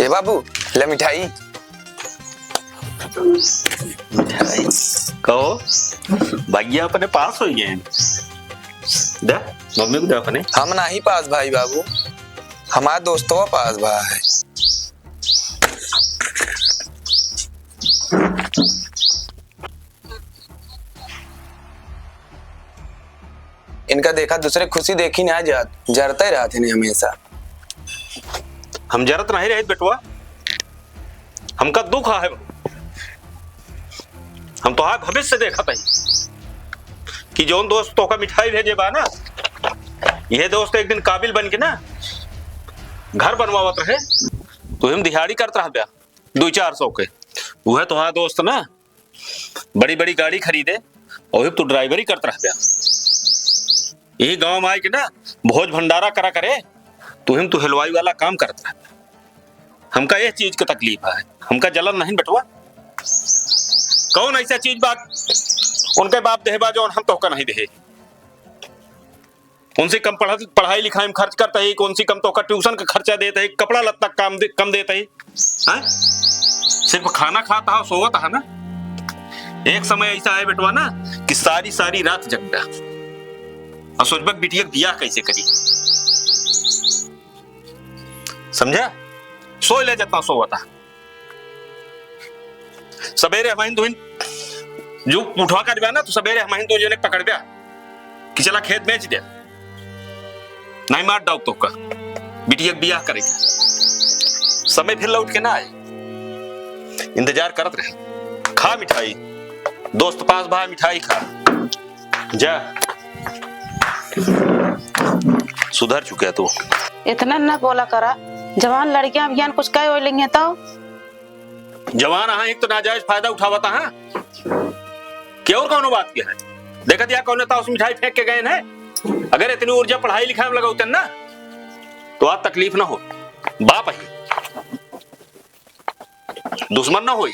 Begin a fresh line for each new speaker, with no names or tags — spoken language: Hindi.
ये बाबू ले मिठाई।
कहो भैया अपने पास हो गए दे मम्मी को दे अपने।
हम नहीं पास भाई बाबू, हमारे दोस्तों का पास भाई। इनका देखा दूसरे खुशी देखी ना जात, जरता ही रहा थे नहीं हमेशा।
हम जरत नहीं रहे बेटवा, हमका दुख है। हम तो हाँ भविष्य देखा था कि जोन दोस्त तो का मिठाई भेजे बा ना, यह दोस्त एक दिन काबिल बन के ना घर बनवावत रहे तो हम दिहाड़ी करता रह गया 200-400 के। वह तो हाँ दोस्त ना बड़ी बड़ी गाड़ी खरीदे और तो ड्राइवरी करता रह गया। यही गांव में आए के ना भोज भंडारा करा करे तो हम तो हलवाई वाला काम करता रह। हमका यह चीज का तकलीफ है, हमका जलन नहीं बेटवा। कौन ऐसा चीज बात उनके बाप देहबा जो हम तो का नहीं दे। उनसे कम पढ़ाई लिखाई में खर्च करता है, कौन सी कम तो का ट्यूशन का खर्चा देता है, कपड़ा लत्ता कम देता है। सिर्फ खाना खाता है सोवता है ना। एक समय ऐसा है बेटवा ना कि सारी सारी रात जग गया और सोचबक बिटिया बिया कैसे करी, समझा। सो ले जाता सोवता सवेरे हमारी तुहिन जो उठवा कर दिया ना तो सवेरे हमारी तो जने पकड़ दिया कि चला खेत बेच दे, नहीं मार डाउ तो का बिटिया बियाह करेगा। समय फिर लौट के ना आए, इंतजार करत रहे। खा मिठाई, दोस्त पास भाई मिठाई खा जा, सुधर चुका तू।
इतना न बोला करा, जवान लड़कियां अभियान कुछ कहे हो लेंगे तो
जवान हाँ एक तो नाजायज फायदा उठावता है क्या और कौन बात क्या है। देखा दिया कौन था उस मिठाई फेंक के गए ना। अगर इतनी ऊर्जा पढ़ाई लिखाई में लगाते ना तो आज तकलीफ ना हो। बाप ही दुश्मन ना हो।